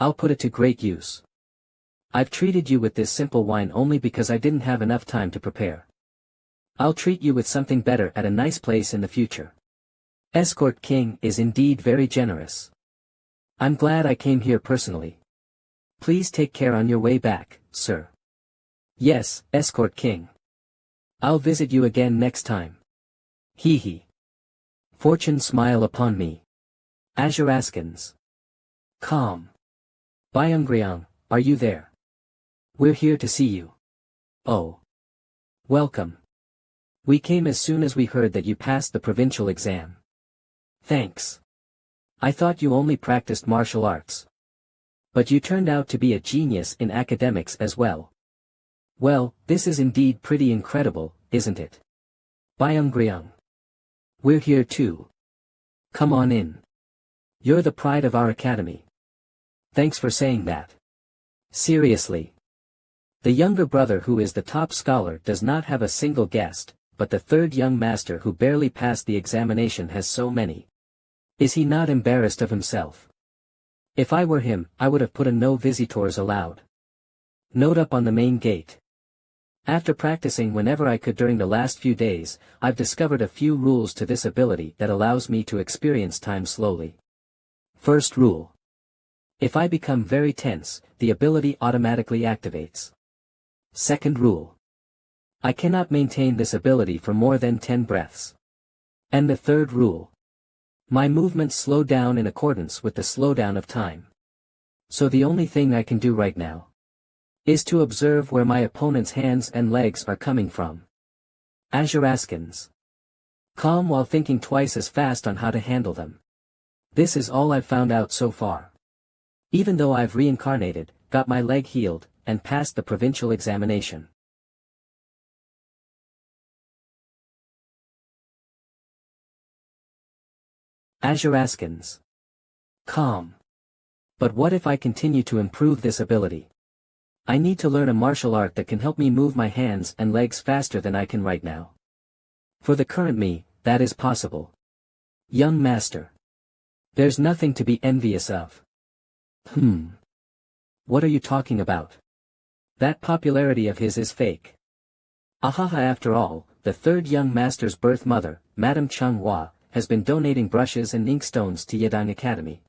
I'll put it to great use. I've treated you with this simple wine only because I didn't have enough time to prepare. I'll treat you with something better at a nice place in the future. Escort King is indeed very generous. I'm glad I came here personally. Please take care on your way back, sir. Yes, Escort King. I'll visit you again next time. Hee hee. Fortune smile upon me. Azuraskans. Calm. Byungryang, are you there? We're here to see you. Oh. Welcome. We came as soon as we heard that you passed the provincial exam. Thanks. I thought you only practiced martial arts. But you turned out to be a genius in academics as well. Well, this is indeed pretty incredible, isn't it? Byungryang. We're here too. Come on in. You're the pride of our academy. Thanks for saying that. Seriously. The younger brother who is the top scholar does not have a single guest, but the third young master who barely passed the examination has so many. Is he not embarrassed of himself? If I were him, I would have put a no visitors allowed note up on the main gate. After practicing whenever I could during the last few days, I've discovered a few rules to this ability that allows me to experience time slowly. First rule. If I become very tense, the ability automatically activates. Second rule. I cannot maintain this ability for more than 10 breaths. And the third rule. My movements slow down in accordance with the slowdown of time. So the only thing I can do right now is to observe where my opponent's hands and legs are coming from. Azuraskans. Calm while thinking twice as fast on how to handle them. This is all I've found out so far. Even though I've reincarnated, got my leg healed, and passed the provincial examination. Azuraskans. Calm. But what if I continue to improve this ability? I need to learn a martial art that can help me move my hands and legs faster than I can right now. For the current me, that is possible. Young master. There's nothing to be envious of. What are you talking about? That popularity of his is fake. Ahaha, after all, the third young master's birth mother, Madame Changhua, has been donating brushes and inkstones to Yedang Academy.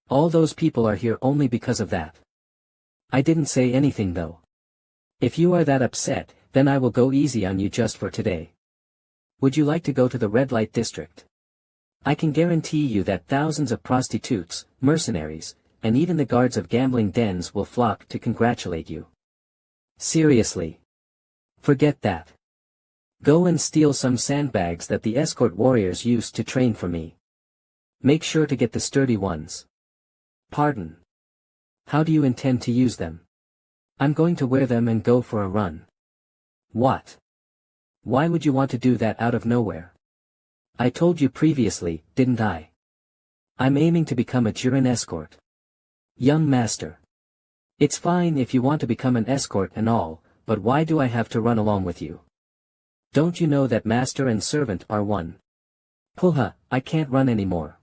All those people are here only because of that. I didn't say anything though. If you are that upset, then I will go easy on you just for today. Would you like to go to the red light district? I can guarantee you that thousands of prostitutes, mercenaries, and even the guards of gambling dens will flock to congratulate you. Seriously. Forget that. Go and steal some sandbags that the escort warriors used to train for me. Make sure to get the sturdy ones. Pardon. How do you intend to use them? I'm going to wear them and go for a run. What? Why would you want to do that out of nowhere? I told you previously, didn't I? I'm aiming to become a Jiren escort. Young master. It's fine if you want to become an escort and all, but why do I have to run along with you? Don't you know that master and servant are one? Puha, I can't run anymore.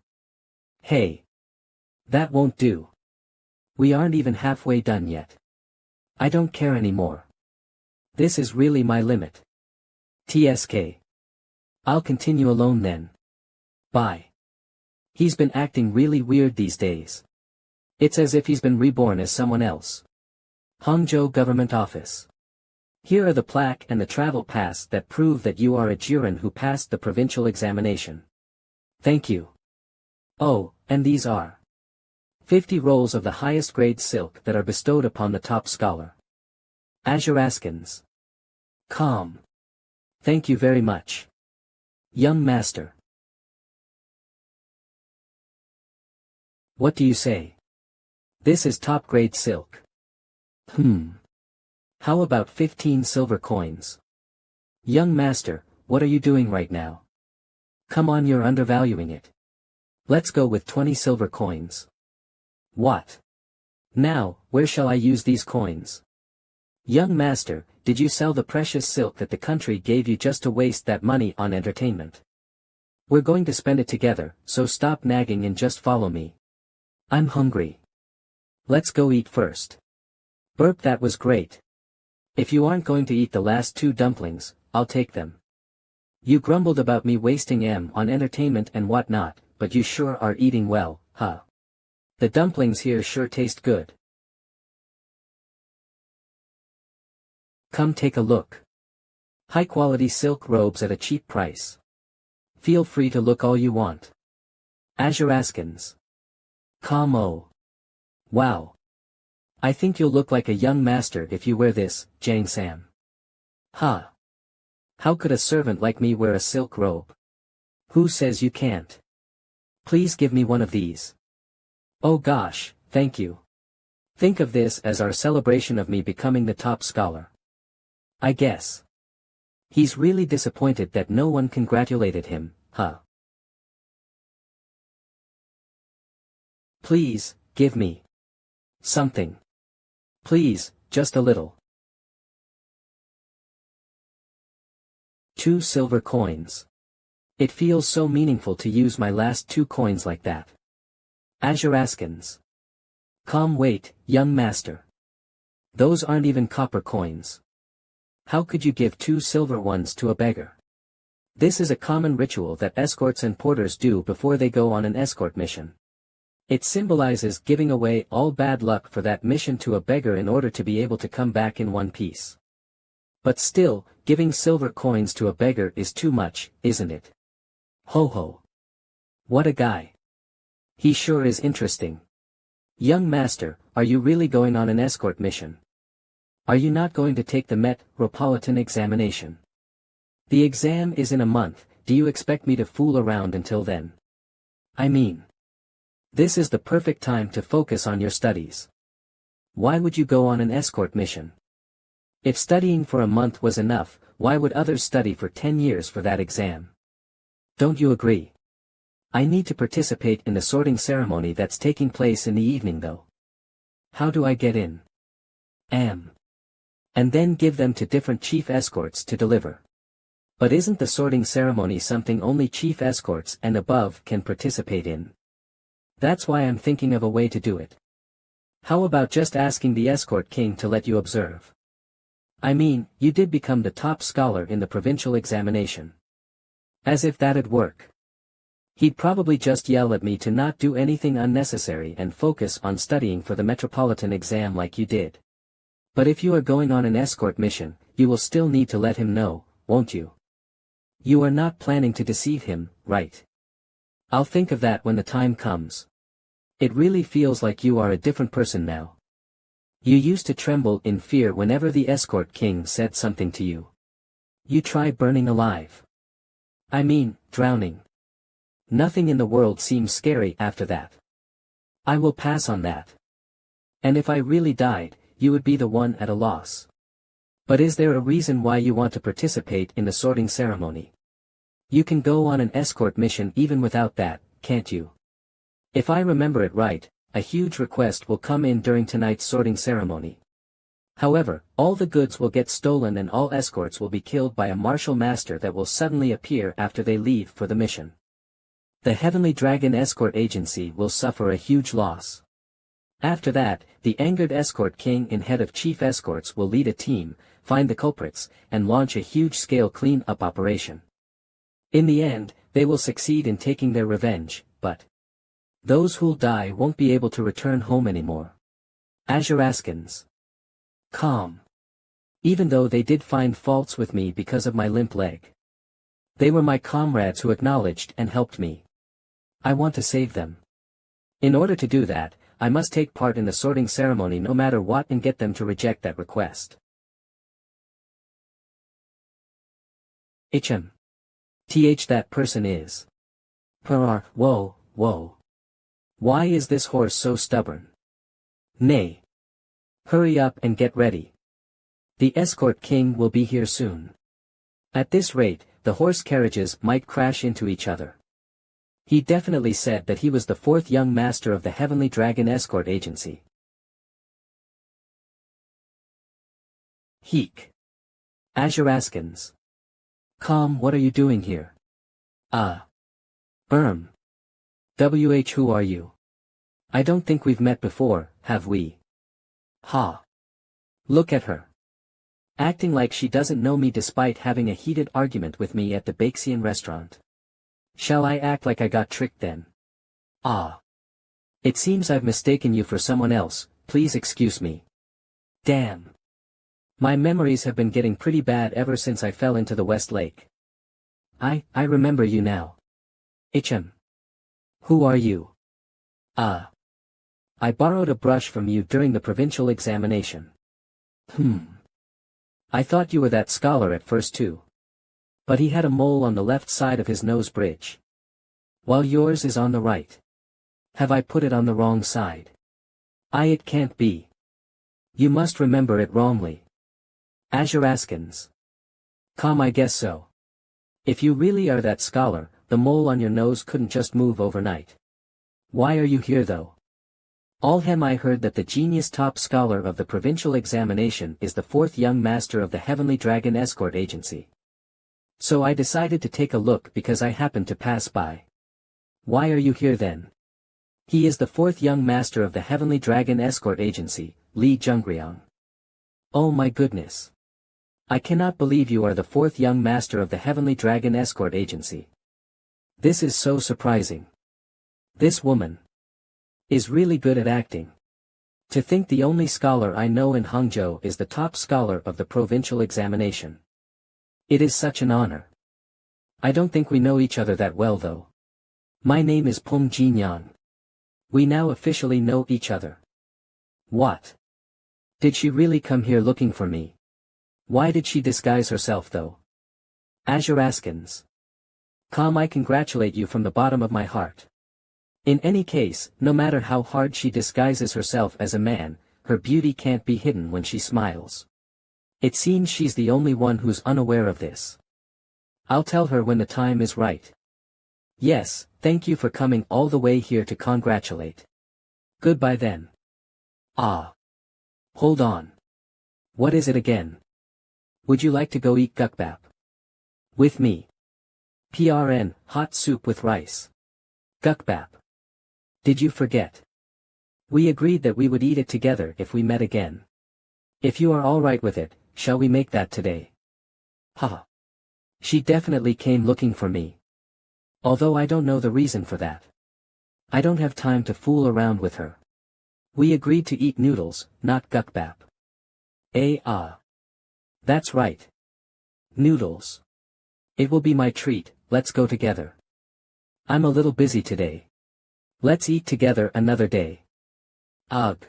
Hey. That won't do. We aren't even halfway done yet. I don't care anymore. This is really my limit. TSK. I'll continue alone then. Bye. He's been acting really weird these days. It's as if he's been reborn as someone else. Hangzhou Government Office. Here are the plaque and the travel pass that prove that you are a Jiren who passed the provincial examination. Thank you. Oh, and these are 50 rolls of the highest grade silk that are bestowed upon the top scholar. Azuraskans. Calm. Thank you very much. Young master. What do you say? This is top grade silk. How about 15 silver coins? Young master, what are you doing right now? Come on, you're undervaluing it. Let's go with 20 silver coins. What? Now, where shall I use these coins? Young master, did you sell the precious silk that the country gave you just to waste that money on entertainment? We're going to spend it together, so stop nagging and just follow me. I'm hungry. Let's go eat first. Burp, that was great. If you aren't going to eat the last 2 dumplings, I'll take them. You grumbled about me wasting on entertainment and whatnot, but you sure are eating well, huh? The dumplings here sure taste good. Come take a look. High-quality silk robes at a cheap price. Feel free to look all you want. Azuraskins. Come oh. Wow. I think you'll look like a young master if you wear this, Jang Sam. Ha. How could a servant like me wear a silk robe? Who says you can't? Please give me one of these. Oh gosh, thank you. Think of this as our celebration of me becoming the top scholar. I guess. He's really disappointed that no one congratulated him, huh? Please, give me something. Please, just a little. 2 silver coins. It feels so meaningful to use my last 2 coins like that. Azuraskins. Come wait, young master. Those aren't even copper coins. How could you give 2 silver ones to a beggar? This is a common ritual that escorts and porters do before they go on an escort mission. It symbolizes giving away all bad luck for that mission to a beggar in order to be able to come back in one piece. But still, giving silver coins to a beggar is too much, isn't it? Ho ho. What a guy. He sure is interesting. Young master, are you really going on an escort mission? Are you not going to take the Metropolitan examination? The exam is in a month, do you expect me to fool around until then? I mean, this is the perfect time to focus on your studies. Why would you go on an escort mission? If studying for a month was enough, why would others study for 10 years for that exam? Don't you agree? I need to participate in the sorting ceremony that's taking place in the evening though. How do I get in? And then give them to different chief escorts to deliver. But isn't the sorting ceremony something only chief escorts and above can participate in? That's why I'm thinking of a way to do it. How about just asking the escort king to let you observe? I mean, you did become the top scholar in the provincial examination. As if that'd work. He'd probably just yell at me to not do anything unnecessary and focus on studying for the metropolitan exam like you did. But if you are going on an escort mission, you will still need to let him know, won't you? You are not planning to deceive him, right? I'll think of that when the time comes. It really feels like you are a different person now. You used to tremble in fear whenever the escort king said something to you. You try burning alive. I mean, drowning. Nothing in the world seems scary after that. I will pass on that. And if I really died, you would be the one at a loss. But is there a reason why you want to participate in the sorting ceremony? You can go on an escort mission even without that, can't you? If I remember it right, a huge request will come in during tonight's sorting ceremony. However, all the goods will get stolen and all escorts will be killed by a martial master that will suddenly appear after they leave for the mission. The Heavenly Dragon Escort Agency will suffer a huge loss. After that, the angered escort king and head of chief escorts will lead a team, find the culprits, and launch a huge-scale clean-up operation. In the end, they will succeed in taking their revenge, but those who'll die won't be able to return home anymore. Azuraskins. Calm. Even though they did find faults with me because of my limp leg. They were my comrades who acknowledged and helped me. I want to save them. In order to do that, I must take part in the sorting ceremony no matter what and get them to reject that request. That person is. Whoa. Why is this horse so stubborn? Nay. Hurry up and get ready. The escort king will be here soon. At this rate, the horse carriages might crash into each other. He definitely said that he was the 4th young master of the Heavenly Dragon Escort Agency. Heek. Azuraskins. Calm, what are you doing here? Who are you? I don't think we've met before, have we? Ha. Look at her. Acting like she doesn't know me despite having a heated argument with me at the Baxian restaurant. Shall I act like I got tricked then? Ah. It seems I've mistaken you for someone else, please excuse me. Damn. My memories have been getting pretty bad ever since I fell into the West Lake. I remember you now. HM. Who are you? I borrowed a brush from you during the provincial examination. I thought you were that scholar at first too. But he had a mole on the left side of his nose bridge. While yours is on the right. Have I put it on the wrong side? It can't be. You must remember it wrongly. Azuraskins. I guess so. If you really are that scholar, the mole on your nose couldn't just move overnight. Why are you here though? I heard that the genius top scholar of the provincial examination is the fourth young master of the Heavenly Dragon Escort Agency. So I decided to take a look because I happened to pass by. Why are you here then? He is the fourth young master of the Heavenly Dragon Escort Agency, Li Zhengriang. Oh my goodness. I cannot believe you are the fourth young master of the Heavenly Dragon Escort Agency. This is so surprising. This woman is really good at acting. To think the only scholar I know in Hangzhou is the top scholar of the provincial examination. It is such an honor. I don't think we know each other that well though. My name is Peng Jinyan. We now officially know each other. What? Did she really come here looking for me? Why did she disguise herself though? Azuraskins. I congratulate you from the bottom of my heart. In any case, no matter how hard she disguises herself as a man, her beauty can't be hidden when she smiles. It seems she's the only one who's unaware of this. I'll tell her when the time is right. Yes, thank you for coming all the way here to congratulate. Goodbye then. Hold on. What is it again? Would you like to go eat gukbap? With me. PRN, hot soup with rice. Gukbap. Did you forget? We agreed that we would eat it together if we met again. If you are alright with it, shall we make that today? Haha. She definitely came looking for me. Although I don't know the reason for that. I don't have time to fool around with her. We agreed to eat noodles, not gukbap. That's right. Noodles. It will be my treat, let's go together. I'm a little busy today. Let's eat together another day. Ugh.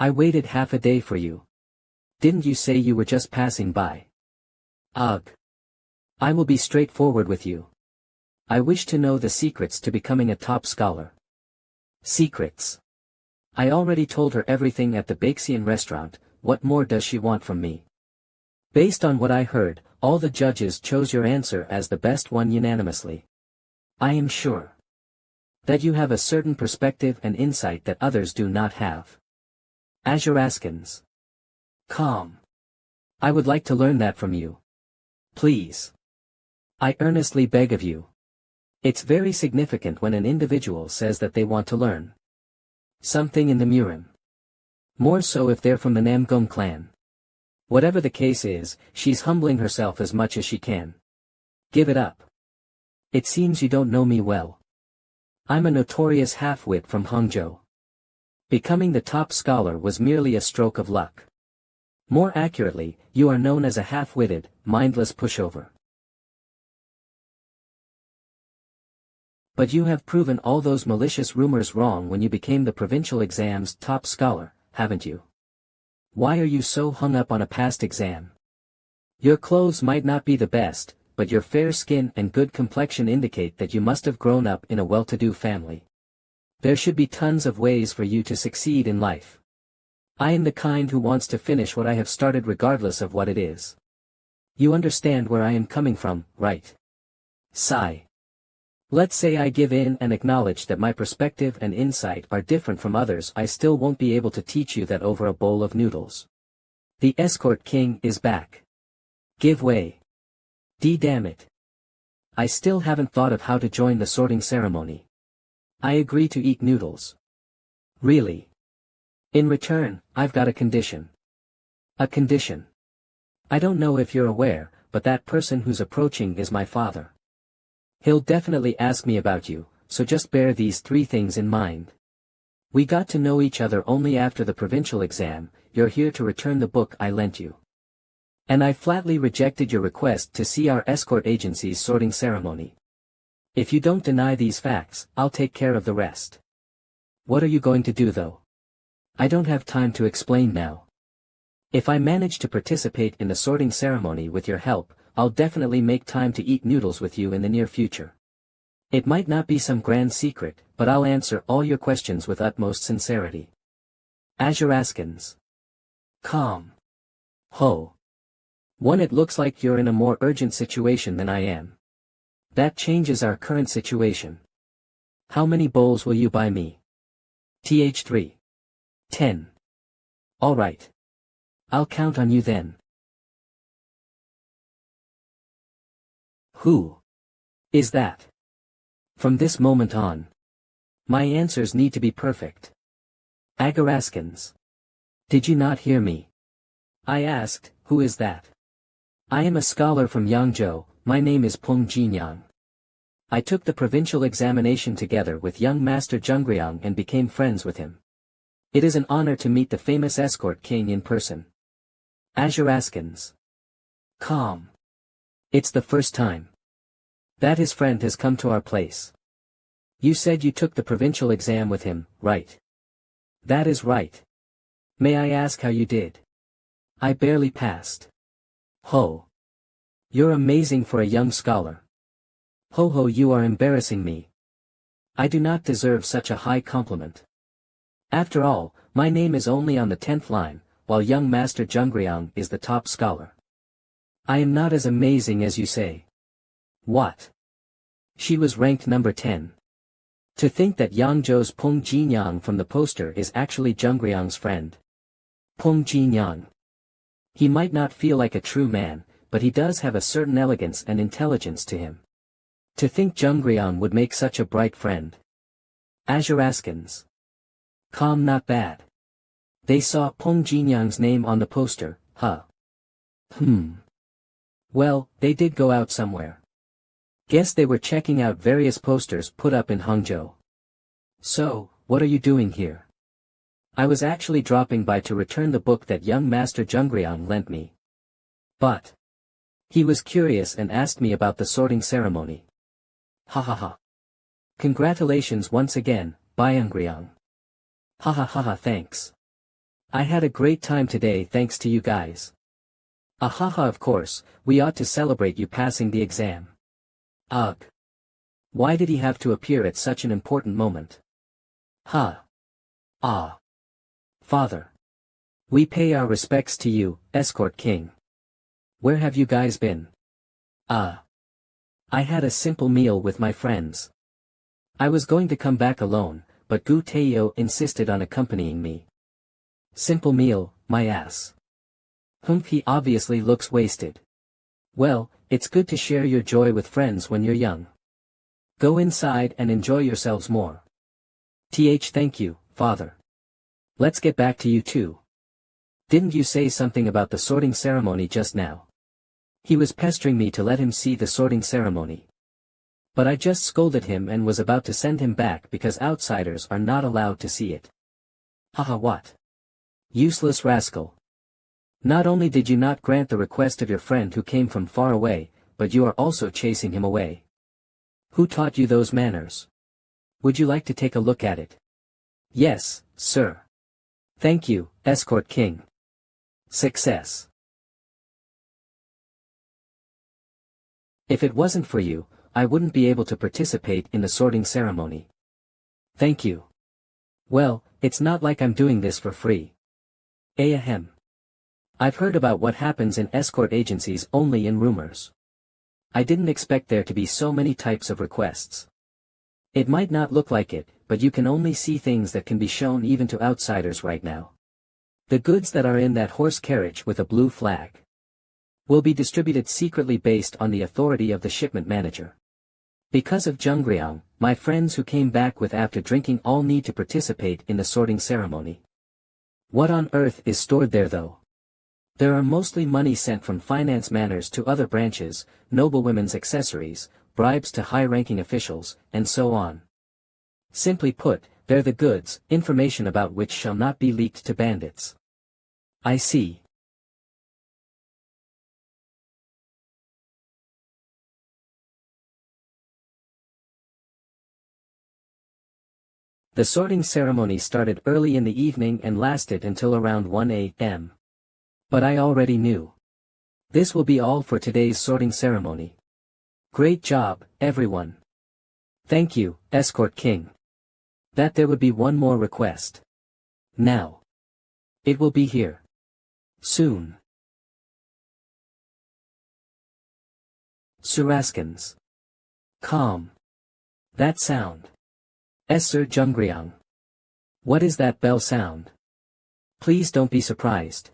I waited half a day for you. Didn't you say you were just passing by? Ugh. I will be straightforward with you. I wish to know the secrets to becoming a top scholar. Secrets. I already told her everything at the Baxian restaurant, what more does she want from me? Based on what I heard, all the judges chose your answer as the best one unanimously. I am sure that you have a certain perspective and insight that others do not have. Azuraskins. Calm. I would like to learn that from you. Please. I earnestly beg of you. It's very significant when an individual says that they want to learn something in the Murim. More so if they're from the Namgung clan. Whatever the case is, she's humbling herself as much as she can. Give it up. It seems you don't know me well. I'm a notorious half-wit from Hangzhou. Becoming the top scholar was merely a stroke of luck. More accurately, you are known as a half-witted, mindless pushover. But you have proven all those malicious rumors wrong when you became the provincial exam's top scholar, haven't you? Why are you so hung up on a past exam? Your clothes might not be the best, but your fair skin and good complexion indicate that you must have grown up in a well-to-do family. There should be tons of ways for you to succeed in life. I am the kind who wants to finish what I have started regardless of what it is. You understand where I am coming from, right? Sigh. Let's say I give in and acknowledge that my perspective and insight are different from others. I still won't be able to teach you that over a bowl of noodles. The escort king is back. Give way. Damn it. I still haven't thought of how to join the sorting ceremony. I agree to eat noodles. Really? In return, I've got a condition. A condition. I don't know if you're aware, but that person who's approaching is my father. He'll definitely ask me about you, so just bear these 3 things in mind. We got to know each other only after the provincial exam. You're here to return the book I lent you. And I flatly rejected your request to see our escort agency's sorting ceremony. If you don't deny these facts, I'll take care of the rest. What are you going to do though? I don't have time to explain now. If I manage to participate in the sorting ceremony with your help, I'll definitely make time to eat noodles with you in the near future. It might not be some grand secret, but I'll answer all your questions with utmost sincerity. Azuraskans. Calm. Ho. 1. It looks like you're in a more urgent situation than I am. That changes our current situation. How many bowls will you buy me? Th3. 10. Alright. I'll count on you then. Who is that? From this moment on, my answers need to be perfect. Agaraskans. Did you not hear me? I asked, who is that? I am a scholar from Yangzhou. My name is Peng Jinyang. I took the provincial examination together with young Master Zhengriang and became friends with him. It is an honor to meet the famous escort king in person. Azuraskans. Calm. It's the first time that his friend has come to our place. You said you took the provincial exam with him, right? That is right. May I ask how you did? I barely passed. Ho. You're amazing for a young scholar. Ho ho, you are embarrassing me. I do not deserve such a high compliment. After all, my name is only on the 10th line, while young Master Zhengriang is the top scholar. I am not as amazing as you say. What? She was ranked number 10. To think that Yangzhou's Peng Jinyang from the poster is actually Zhengriang's friend. Peng Jinyang. He might not feel like a true man, but he does have a certain elegance and intelligence to him. To think Zhengriang would make such a bright friend. Azuraskans. Calm, not bad. They saw Peng Jinyang's name on the poster, huh? Well, they did go out somewhere. Guess they were checking out various posters put up in Hangzhou. So, what are you doing here? I was actually dropping by to return the book that young Master Zhengriang lent me. But he was curious and asked me about the sorting ceremony. Ha ha ha. Congratulations once again, Byungriang. Ha ha ha ha, thanks. I had a great time today thanks to you guys. Ahaha, of course, we ought to celebrate you passing the exam. Ugh. Why did he have to appear at such an important moment? Ha. Ah. Father. We pay our respects to you, Escort King. Where have you guys been? I had a simple meal with my friends. I was going to come back alone, but Gu Taiyou insisted on accompanying me. Simple meal, my ass. He obviously looks wasted. Well, it's good to share your joy with friends when you're young. Go inside and enjoy yourselves more. Thank you, Father. Let's get back to you too. Didn't you say something about the sorting ceremony just now? He was pestering me to let him see the sorting ceremony. But I just scolded him and was about to send him back because outsiders are not allowed to see it. Haha, what? Useless rascal. Not only did you not grant the request of your friend who came from far away, but you are also chasing him away. Who taught you those manners? Would you like to take a look at it? Yes, sir. Thank you, Escort King. Success. If it wasn't for you, I wouldn't be able to participate in the sorting ceremony. Thank you. Well, it's not like I'm doing this for free. Ahem. I've heard about what happens in escort agencies only in rumors. I didn't expect there to be so many types of requests. It might not look like it, but you can only see things that can be shown even to outsiders right now. The goods that are in that horse carriage with a blue flag will be distributed secretly based on the authority of the shipment manager. Because of Jungryang, my friends who came back with after drinking all need to participate in the sorting ceremony. What on earth is stored there though? There are mostly money sent from finance manners to other branches, noblewomen's accessories, bribes to high-ranking officials, and so on. Simply put, they're the goods, information about which shall not be leaked to bandits. I see. The sorting ceremony started early in the evening and lasted until around 1 a.m. But I already knew. This will be all for today's sorting ceremony. Great job, everyone. Thank you, Escort King. That there would be one more request. Now. It will be here. Soon. Suraskins. Calm. That sound. Sir Jungryang. What is that bell sound? Please don't be surprised.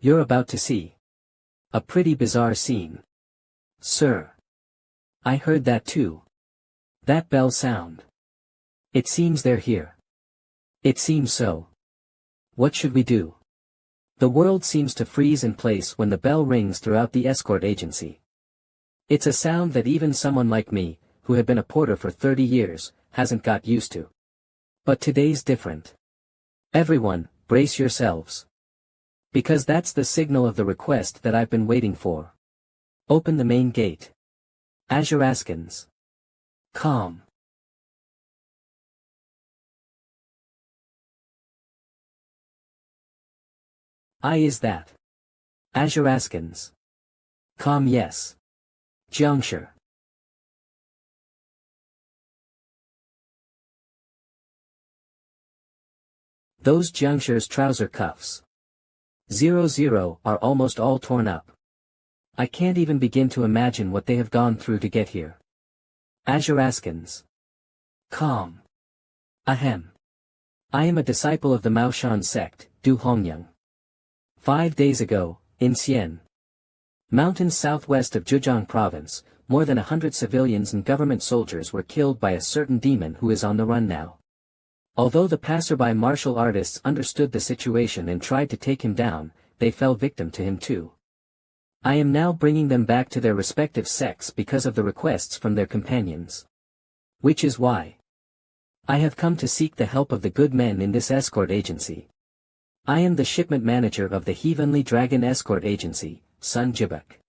You're about to see a pretty bizarre scene. Sir. I heard that too. That bell sound. It seems they're here. It seems so. What should we do? The world seems to freeze in place when the bell rings throughout the escort agency. It's a sound that even someone like me, who had been a porter for 30 years, hasn't got used to. But today's different. Everyone, brace yourselves. Because that's the signal of the request that I've been waiting for. Open the main gate. Azuraskins. Calm. Is that? Azuraskins. Calm, yes. Juncture. Those Juncture's trouser cuffs. 00 are almost all torn up. I can't even begin to imagine what they have gone through to get here. Azuraskins. Calm. Ahem. I am a disciple of the Maoshan sect, Du Hongyang. 5 days ago, in Xian, mountains southwest of Zhejiang province, more than 100 civilians and government soldiers were killed by a certain demon who is on the run now. Although the passerby martial artists understood the situation and tried to take him down, they fell victim to him too. I am now bringing them back to their respective sects because of the requests from their companions. Which is why I have come to seek the help of the good men in this escort agency. I am the shipment manager of the Heavenly Dragon Escort Agency, Sun Jibak.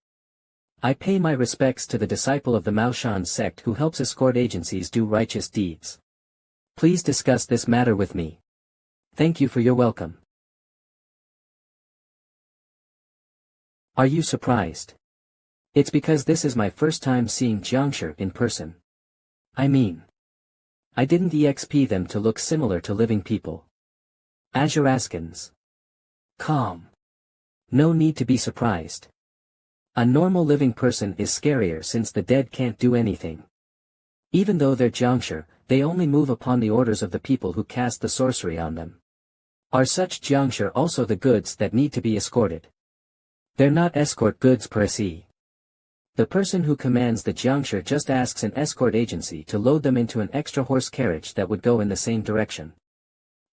I pay my respects to the disciple of the Maoshan sect who helps escort agencies do righteous deeds. Please discuss this matter with me. Thank you for your welcome. Are you surprised? It's because this is my first time seeing Jiangshi in person. I mean, I didn't exp them to look similar to living people. Azuraskins. Calm. No need to be surprised. A normal living person is scarier since the dead can't do anything. Even though they're Jiangshi, they only move upon the orders of the people who cast the sorcery on them. Are such Jiangshi also the goods that need to be escorted? They're not escort goods per se. The person who commands the Jiangshi just asks an escort agency to load them into an extra horse carriage that would go in the same direction.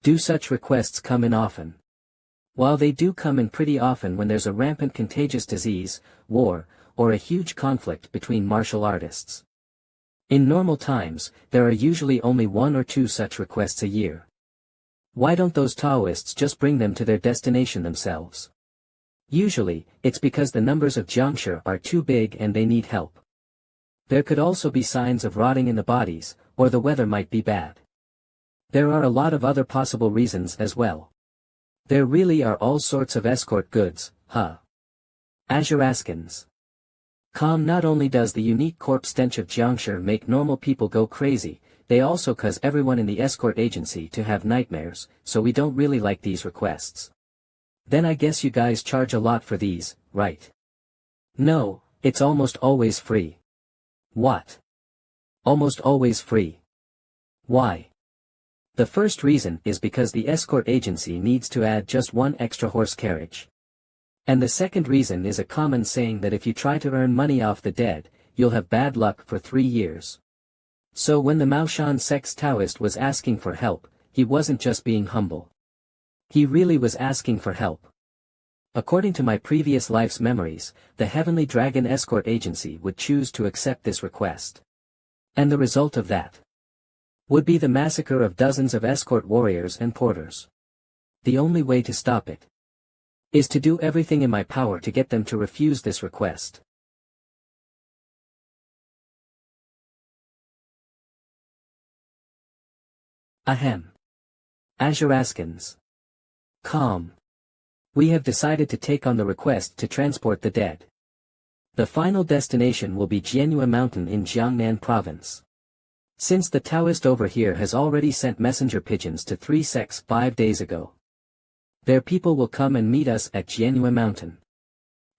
Do such requests come in often? While they do come in pretty often when there's a rampant contagious disease, war, or a huge conflict between martial artists. In normal times, there are usually only 1 or 2 such requests a year. Why don't those Taoists just bring them to their destination themselves? Usually, it's because the numbers of Jiangshi are too big and they need help. There could also be signs of rotting in the bodies, or the weather might be bad. There are a lot of other possible reasons as well. There really are all sorts of escort goods, huh? Azuraskins. Calm. Not only does the unique corpse stench of Jiangshi make normal people go crazy, they also cause everyone in the escort agency to have nightmares, so we don't really like these requests. Then I guess you guys charge a lot for these, right? No, it's almost always free. What? Almost always free. Why? The first reason is because the escort agency needs to add just 1 extra horse carriage. And the second reason is a common saying that if you try to earn money off the dead, you'll have bad luck for 3 years. So when the Maoshan sect's Taoist was asking for help, he wasn't just being humble. He really was asking for help. According to my previous life's memories, the Heavenly Dragon Escort Agency would choose to accept this request. And the result of that would be the massacre of dozens of escort warriors and porters. The only way to stop it is to do everything in my power to get them to refuse this request. Ahem. Azuraskans. Calm. We have decided to take on the request to transport the dead. The final destination will be Jianhua Mountain in Jiangnan Province. Since the Taoist over here has already sent messenger pigeons to 3 sects 5 days ago, their people will come and meet us at Jianhua Mountain.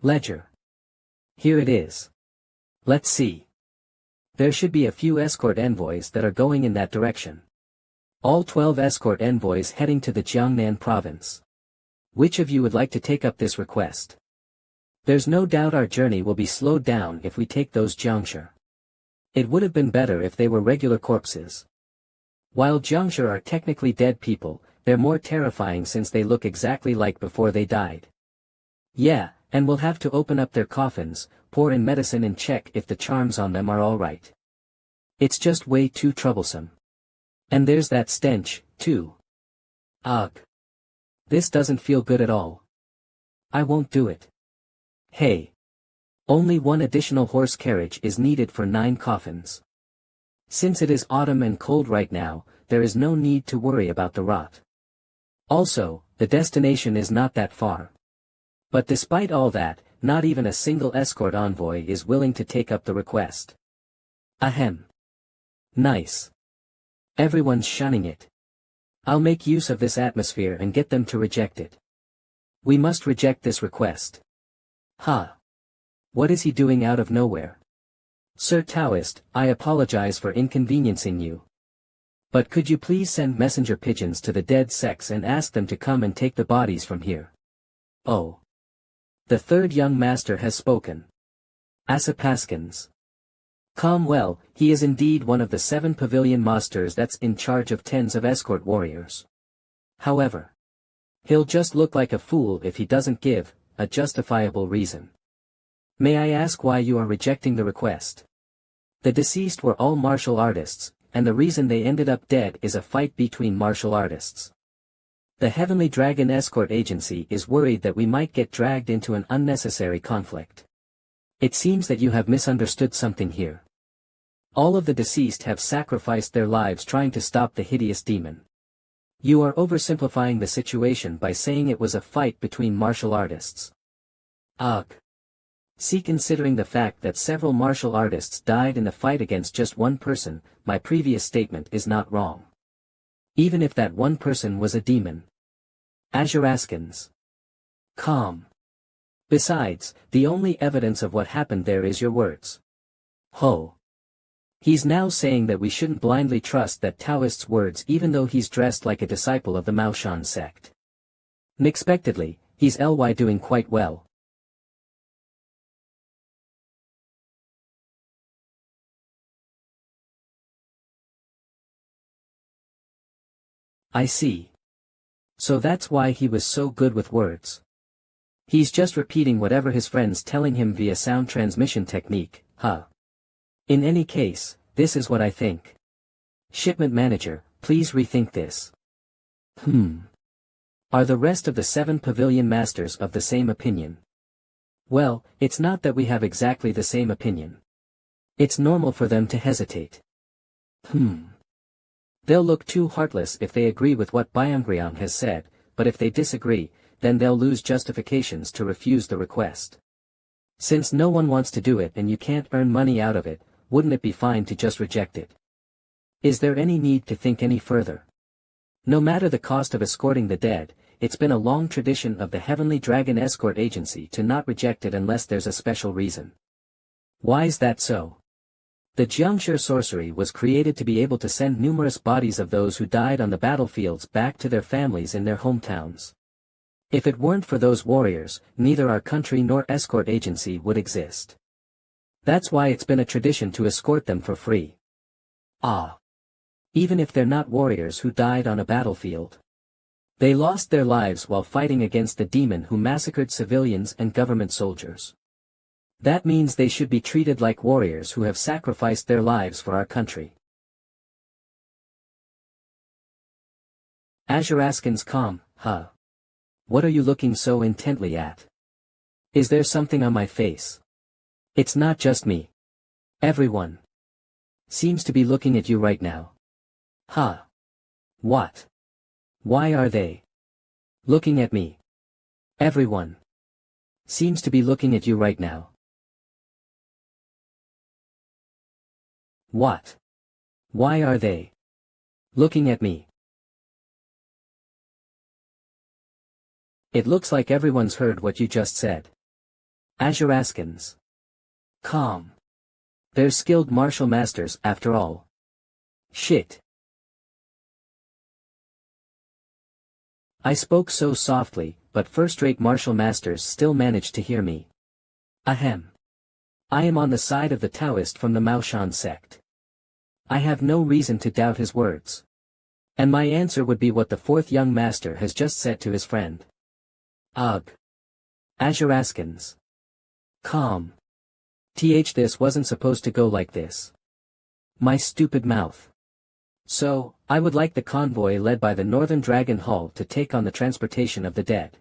Ledger. Here it is. Let's see. There should be a few escort envoys that are going in that direction. All 12 escort envoys heading to the Jiangnan Province. Which of you would like to take up this request? There's no doubt our journey will be slowed down if we take those Jiangshi. It would have been better if they were regular corpses. While Jiangshi are technically dead people, they're more terrifying since they look exactly like before they died. Yeah, and we'll have to open up their coffins, pour in medicine and check if the charms on them are alright. It's just way too troublesome. And there's that stench, too. Ugh. This doesn't feel good at all. I won't do it. Hey. Only one additional horse carriage is needed for 9 coffins. Since it is autumn and cold right now, there is no need to worry about the rot. Also, the destination is not that far. But despite all that, not even a single escort envoy is willing to take up the request. Ahem. Nice. Everyone's shunning it. I'll make use of this atmosphere and get them to reject it. We must reject this request. Huh. What is he doing out of nowhere? Sir Taoist, I apologize for inconveniencing you. But could you please send messenger pigeons to the dead sects and ask them to come and take the bodies from here? Oh. The third young master has spoken. Asapaskans. Calm well, he is indeed one of the 7 pavilion masters that's in charge of tens of escort warriors. However, he'll just look like a fool if he doesn't give a justifiable reason. May I ask why you are rejecting the request? The deceased were all martial artists, and the reason they ended up dead is a fight between martial artists. The Heavenly Dragon Escort Agency is worried that we might get dragged into an unnecessary conflict. It seems that you have misunderstood something here. All of the deceased have sacrificed their lives trying to stop the hideous demon. You are oversimplifying the situation by saying it was a fight between martial artists. Ugh. See, considering the fact that several martial artists died in the fight against just one person, my previous statement is not wrong. Even if that one person was a demon. Azuraskans. Calm. Besides, the only evidence of what happened there is your words. Ho. He's now saying that we shouldn't blindly trust that Taoist's words even though he's dressed like a disciple of the Maoshan sect. Unexpectedly, he's doing quite well. I see. So that's why he was so good with words. He's just repeating whatever his friends telling him via sound transmission technique, huh? In any case, this is what I think. Shipment manager, please rethink this. Are the rest of the 7 pavilion masters of the same opinion? Well, it's not that we have exactly the same opinion. It's normal for them to hesitate. They'll look too heartless if they agree with what Byungryang has said, but if they disagree, then they'll lose justifications to refuse the request. Since no one wants to do it and you can't earn money out of it, wouldn't it be fine to just reject it? Is there any need to think any further? No matter the cost of escorting the dead, it's been a long tradition of the Heavenly Dragon Escort Agency to not reject it unless there's a special reason. Why is that so? The Jiangshi sorcery was created to be able to send numerous bodies of those who died on the battlefields back to their families in their hometowns. If it weren't for those warriors, neither our country nor escort agency would exist. That's why it's been a tradition to escort them for free. Ah. Even if they're not warriors who died on a battlefield. They lost their lives while fighting against the demon who massacred civilians and government soldiers. That means they should be treated like warriors who have sacrificed their lives for our country. Azuraskins calm, huh? What are you looking so intently at? Is there something on my face? It's not just me. Everyone seems to be looking at you right now. Huh? What? Why are they looking at me? Everyone seems to be looking at you right now. What? Why are they looking at me? It looks like everyone's heard what you just said. Azuraskins. Calm. They're skilled martial masters after all. Shit. I spoke so softly, but first-rate martial masters still managed to hear me. Ahem. I am on the side of the Taoist from the Maoshan sect. I have no reason to doubt his words. And my answer would be what the fourth young master has just said to his friend. Ugh. Azuraskins. Calm. This wasn't supposed to go like this. My stupid mouth. So, I would like the convoy led by the Northern Dragon Hall to take on the transportation of the dead.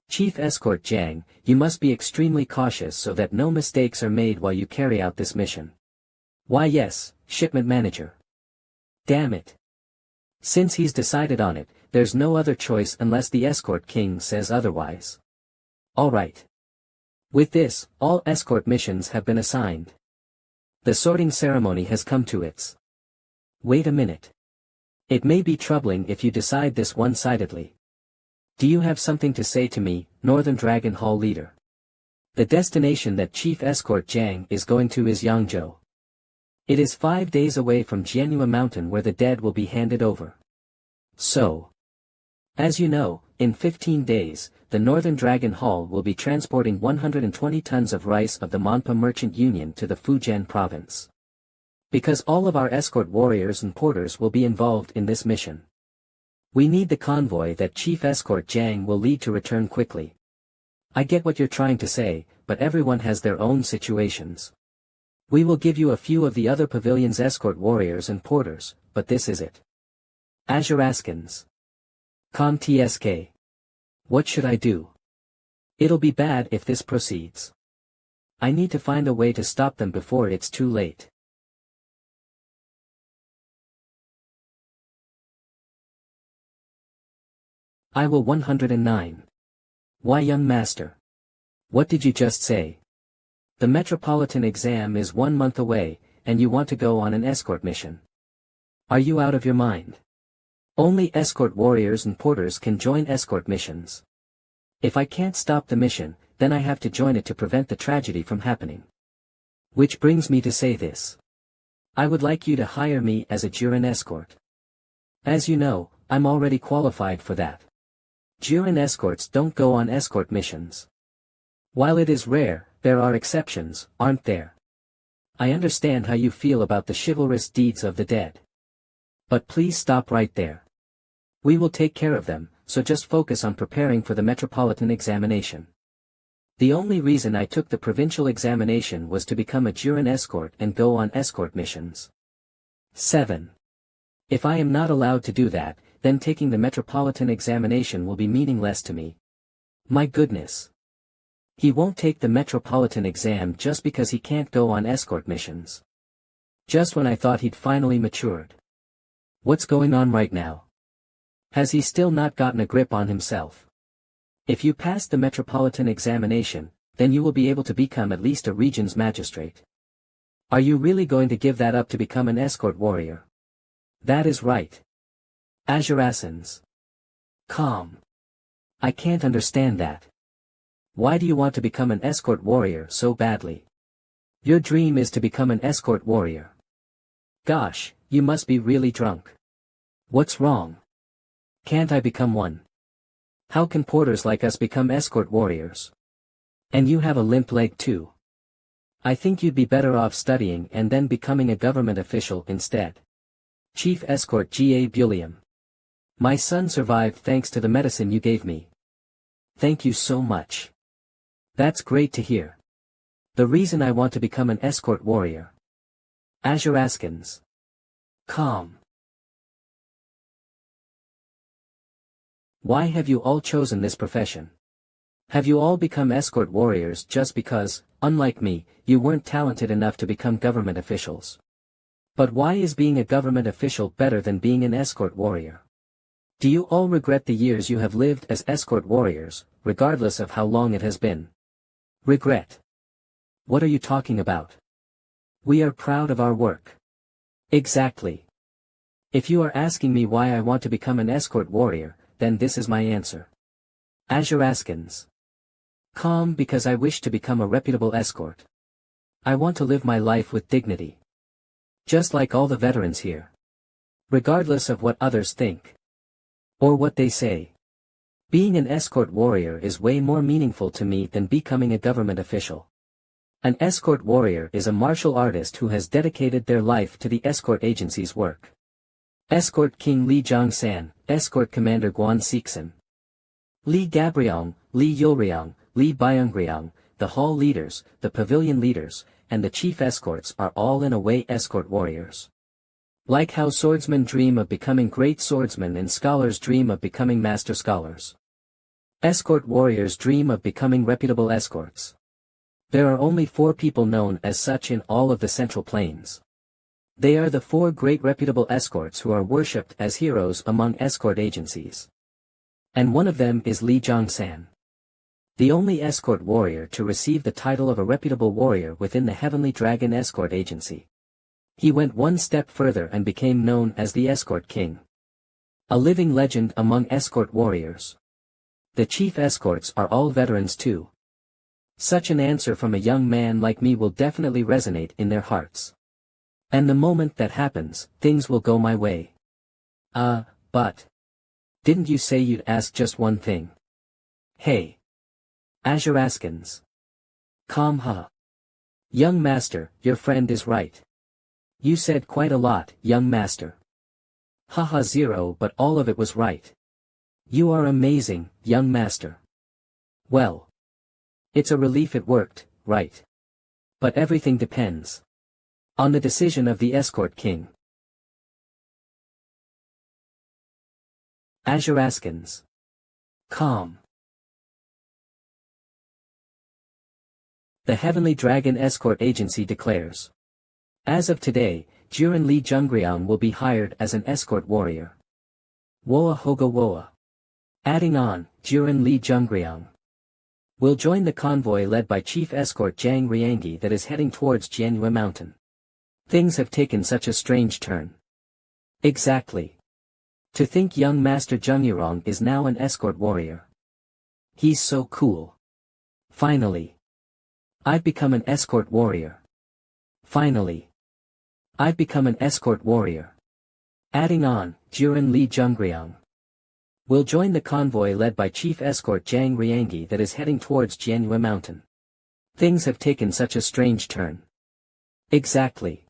Chief Escort Jiang, you must be extremely cautious so that no mistakes are made while you carry out this mission. Why yes, shipment manager. Damn it. Since he's decided on it, there's no other choice unless the Escort King says otherwise. Alright. With this, all escort missions have been assigned. The sorting ceremony has come to its. Wait a minute. It may be troubling if you decide this one-sidedly. Do you have something to say to me, Northern Dragon Hall leader? The destination that Chief Escort Jiang is going to is Yangzhou. It is 5 days away from Jianhua Mountain where the dead will be handed over. So. As you know, in 15 days, the Northern Dragon Hall will be transporting 120 tons of rice of the MANHWA Merchant Union to the Fujian province. Because all of our escort warriors and porters will be involved in this mission. We need the convoy that Chief Escort Jiang will lead to return quickly. I get what you're trying to say, but everyone has their own situations. We will give you a few of the other pavilion's escort warriors and porters, but this is it. Azuraskins. ComTSK. What should I do? It'll be bad if this proceeds. I need to find a way to stop them before it's too late. I will 109. Why young master? What did you just say? The metropolitan exam is 1 month away, and you want to go on an escort mission. Are you out of your mind? Only escort warriors and porters can join escort missions. If I can't stop the mission, then I have to join it to prevent the tragedy from happening. Which brings me to say this. I would like you to hire me as a Jurin escort. As you know, I'm already qualified for that. Jurin escorts don't go on escort missions. While it is rare, there are exceptions, aren't there? I understand how you feel about the chivalrous deeds of the dead. But please stop right there. We will take care of them, so just focus on preparing for the metropolitan examination. The only reason I took the provincial examination was to become a Jurin escort and go on escort missions. 7. If I am not allowed to do that, then taking the metropolitan examination will be meaningless to me. My goodness. He won't take the metropolitan exam just because he can't go on escort missions. Just when I thought he'd finally matured. What's going on right now? Has he still not gotten a grip on himself? If you pass the metropolitan examination, then you will be able to become at least a region's magistrate. Are you really going to give that up to become an escort warrior? That is right. Azuraskins. Calm. I can't understand that. Why do you want to become an escort warrior so badly? Your dream is to become an escort warrior. Gosh, you must be really drunk. What's wrong? Can't I become one? How can porters like us become escort warriors? And you have a limp leg too. I think you'd be better off studying and then becoming a government official instead. Chief Escort G.A. Bulliam. My son survived thanks to the medicine you gave me. Thank you so much. That's great to hear. The reason I want to become an escort warrior. Azure Askins. Calm. Why have you all chosen this profession? Have you all become escort warriors just because, unlike me, you weren't talented enough to become government officials? But why is being a government official better than being an escort warrior? Do you all regret the years you have lived as escort warriors, regardless of how long it has been? Regret? What are you talking about? We are proud of our work. Exactly. If you are asking me why I want to become an escort warrior, then this is my answer. Azure Askins. Calm, because I wish to become a reputable escort. I want to live my life with dignity. Just like all the veterans here. Regardless of what others think. Or what they say. Being an escort warrior is way more meaningful to me than becoming a government official. An escort warrior is a martial artist who has dedicated their life to the escort agency's work. Escort King Li Zhongsan, Escort Commander Guan Sixin. Li Gabriong, Li Yulriang, Li Byungriang, the hall leaders, the pavilion leaders, and the chief escorts are all in a way escort warriors. Like how swordsmen dream of becoming great swordsmen and scholars dream of becoming master scholars. Escort warriors dream of becoming reputable escorts. There are only 4 people known as such in all of the Central Plains. They are the 4 great reputable escorts who are worshipped as heroes among escort agencies. And one of them is Li Zhongsan. The only escort warrior to receive the title of a reputable warrior within the Heavenly Dragon Escort Agency. He went one step further and became known as the Escort King. A living legend among escort warriors. The chief escorts are all veterans too. Such an answer from a young man like me will definitely resonate in their hearts. And the moment that happens, things will go my way. But. Didn't you say you'd ask just one thing? Hey. Azure Askins. Calm, huh? Young master, your friend is right. You said quite a lot, young master. Haha, zero, but all of it was right. You are amazing, young master. Well. It's a relief it worked, right? But everything depends on the decision of the Escort King. Azure Askins. Calm. The Heavenly Dragon Escort Agency declares. As of today, Jiren Li Zhongriang will be hired as an escort warrior. Woa Hoga Woa. Adding on, Jiren Li Zhongriang will join the convoy led by Chief Escort Zhang Riangi that is heading towards Jianhua Mountain. Things have taken such a strange turn. Exactly. To think young Master Zheng Yurong is now an escort warrior. He's so cool. Finally. I've become an escort warrior. Finally. I've become an escort warrior. Adding on, Jiren Li Zhongriang will join the convoy led by Chief Escort Zhang Riangi that is heading towards Jianhua Mountain. Things have taken such a strange turn. Exactly.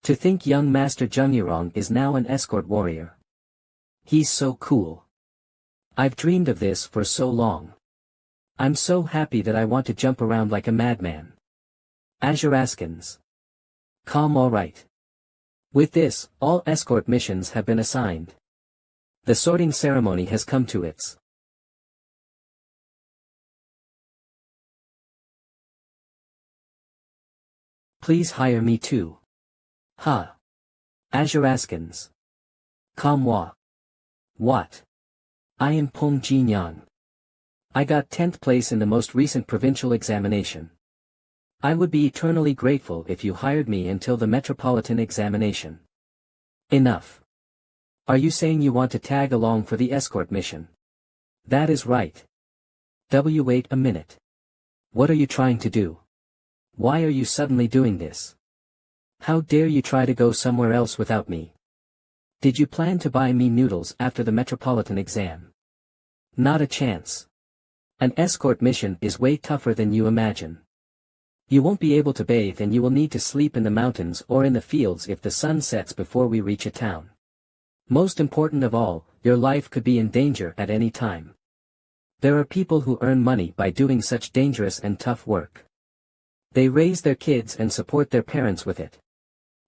To think young Master Zheng Yurong is now an escort warrior. He's so cool. I've dreamed of this for so long. I'm so happy that I want to jump around like a madman. Azure Askins. Calm, alright. With this, all escort missions have been assigned. The sorting ceremony has come to its. Please hire me too. Ha. Azure Askins. Calm, what? I am Peng Jinyan. I got 10th place in the most recent provincial examination. I would be eternally grateful if you hired me until the metropolitan examination. Enough. Are you saying you want to tag along for the escort mission? That is right. Wait a minute. What are you trying to do? Why are you suddenly doing this? How dare you try to go somewhere else without me? Did you plan to buy me noodles after the metropolitan exam? Not a chance. An escort mission is way tougher than you imagine. You won't be able to bathe and you will need to sleep in the mountains or in the fields if the sun sets before we reach a town. Most important of all, your life could be in danger at any time. There are people who earn money by doing such dangerous and tough work. They raise their kids and support their parents with it.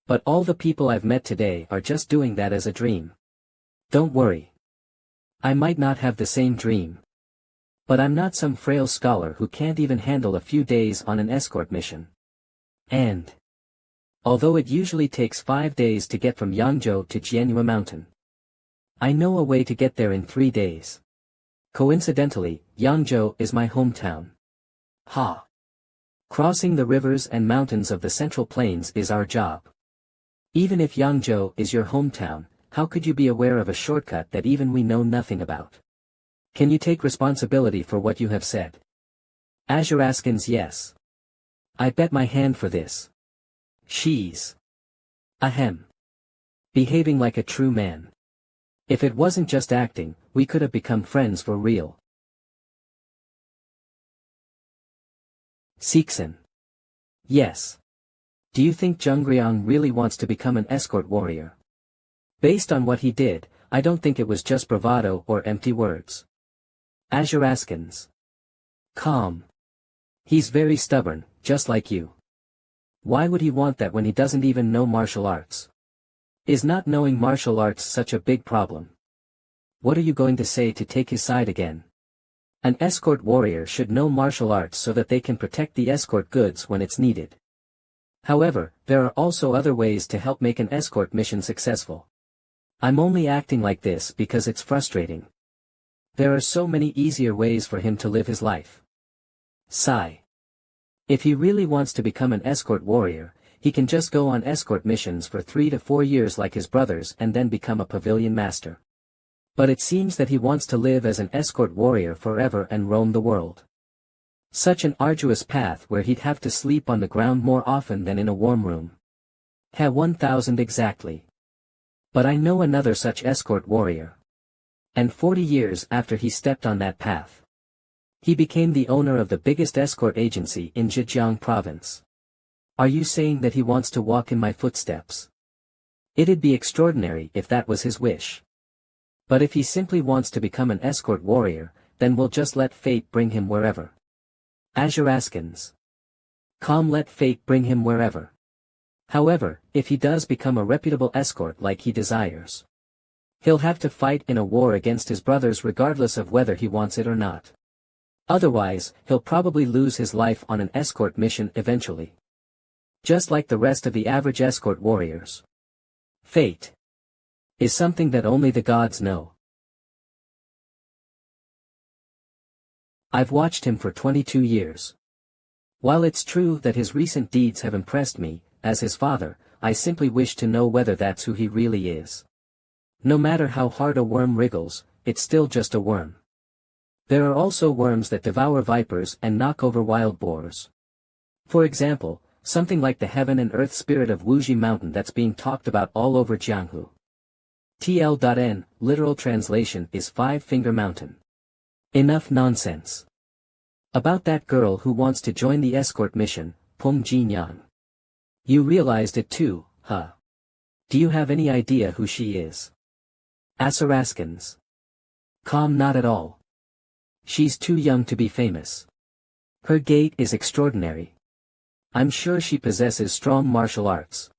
But all the people I've met today are just doing that as a dream. Don't worry. I might not have the same dream. But I'm not some frail scholar who can't even handle a few days on an escort mission. And although it usually takes 5 days to get from Yangzhou to Jianhua Mountain, I know a way to get there in 3 days. Coincidentally, Yangzhou is my hometown. Ha! Crossing the rivers and mountains of the Central Plains is our job. Even if Yangzhou is your hometown, how could you be aware of a shortcut that even we know nothing about? Can you take responsibility for what you have said? Azuraskins, yes. I bet my hand for this. She's ahem. Behaving like a true man. If it wasn't just acting, we could have become friends for real. Sixen. Yes. Do you think Zhengriang really wants to become an escort warrior? Based on what he did, I don't think it was just bravado or empty words. Azuraskins. Calm. He's very stubborn, just like you. Why would he want that when he doesn't even know martial arts? Is not knowing martial arts such a big problem? What are you going to say to take his side again? An escort warrior should know martial arts so that they can protect the escort goods when it's needed. However, there are also other ways to help make an escort mission successful. I'm only acting like this because it's frustrating. There are so many easier ways for him to live his life. Sigh. If he really wants to become an escort warrior, he can just go on escort missions for 3 to 4 years like his brothers and then become a pavilion master. But it seems that he wants to live as an escort warrior forever and roam the world. Such an arduous path where he'd have to sleep on the ground more often than in a warm room. 1000 exactly. But I know another such escort warrior. And 40 years after he stepped on that path, he became the owner of the biggest escort agency in Zhejiang province. Are you saying that he wants to walk in my footsteps? It'd be extraordinary if that was his wish. But if he simply wants to become an escort warrior, then we'll just let fate bring him wherever. Azuraskins. Calm, let fate bring him wherever. However, if he does become a reputable escort like he desires, he'll have to fight in a war against his brothers regardless of whether he wants it or not. Otherwise, he'll probably lose his life on an escort mission eventually. Just like the rest of the average escort warriors. Fate is something that only the gods know. I've watched him for 22 years. While it's true that his recent deeds have impressed me, as his father, I simply wish to know whether that's who he really is. No matter how hard a worm wriggles, it's still just a worm. There are also worms that devour vipers and knock over wild boars. For example, something like the heaven and earth spirit of Wuji Mountain that's being talked about all over Jianghu. TL.N, literal translation is Five-Finger Mountain. Enough nonsense. About that girl who wants to join the escort mission, Peng Jinyan. You realized it too, huh? Do you have any idea who she is? Azuraskins. Calm, not at all. She's too young to be famous. Her gait is extraordinary. I'm sure she possesses strong martial arts.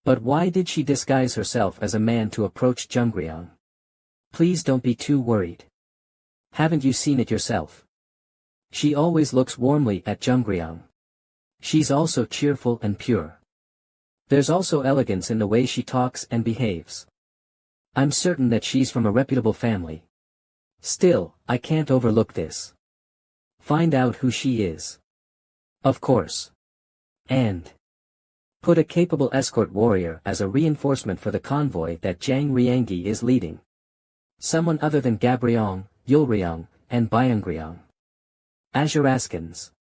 But why did she disguise herself as a man to approach Zhengriang? Please don't be too worried. Haven't you seen it yourself? She always looks warmly at Zhengriang. She's also cheerful and pure. There's also elegance in the way she talks and behaves. I'm certain that she's from a reputable family. Still, I can't overlook this. Find out who she is. Of course. And put a capable escort warrior as a reinforcement for the convoy that Zhang Riangi is leading. Someone other than Gabriang, Yulriang, and Byungriang. Azuraskins.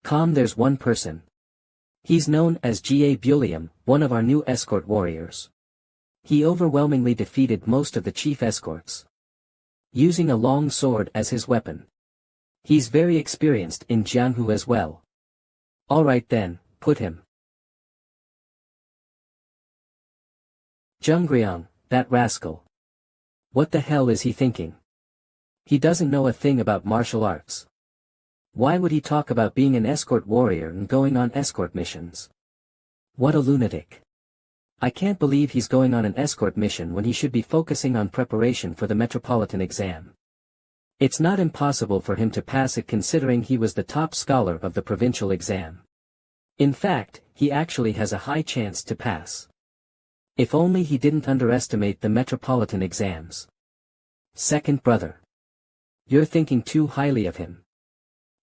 Calm, there's one person. He's known as Ga Bulium, one of our new escort warriors. He overwhelmingly defeated most of the chief escorts, using a long sword as his weapon. He's very experienced in Jianghu as well. Alright then, put him. Jungryung, that rascal. What the hell is he thinking? He doesn't know a thing about martial arts. Why would he talk about being an escort warrior and going on escort missions? What a lunatic. I can't believe he's going on an escort mission when he should be focusing on preparation for the metropolitan exam. It's not impossible for him to pass it considering he was the top scholar of the provincial exam. In fact, he actually has a high chance to pass. If only he didn't underestimate the metropolitan exams. Second brother. You're thinking too highly of him.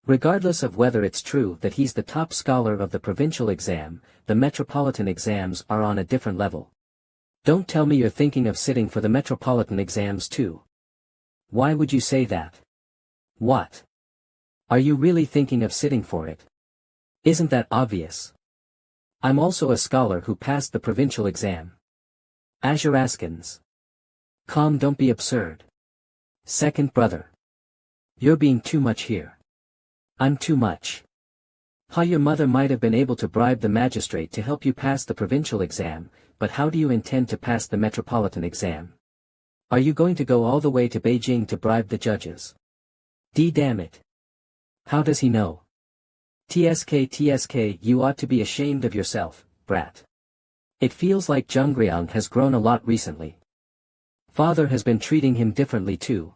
Regardless of whether it's true that he's the top scholar of the provincial exam, the metropolitan exams are on a different level. Don't tell me you're thinking of sitting for the metropolitan exams too. Why would you say that? What? Are you really thinking of sitting for it? Isn't that obvious? I'm also a scholar who passed the provincial exam. Azuraskins. Calm, don't be absurd. Second brother. You're being too much here. I'm too much. How your mother might have been able to bribe the magistrate to help you pass the provincial exam, but how do you intend to pass the metropolitan exam? Are you going to go all the way to Beijing to bribe the judges? Damn it. How does he know? TSK, you ought to be ashamed of yourself, brat. It feels like Jungryung has grown a lot recently. Father has been treating him differently too.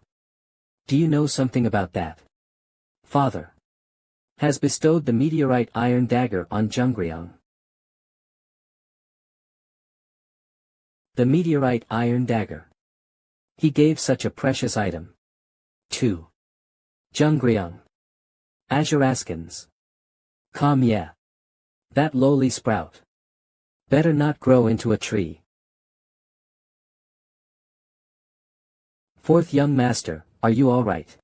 Do you know something about that? Father has bestowed the meteorite iron dagger on Jungryung. The meteorite iron dagger. He gave such a precious item to Jungryung. Azuraskins. Calm, yeah. That lowly sprout. Better not grow into a tree. Fourth young master, are you alright?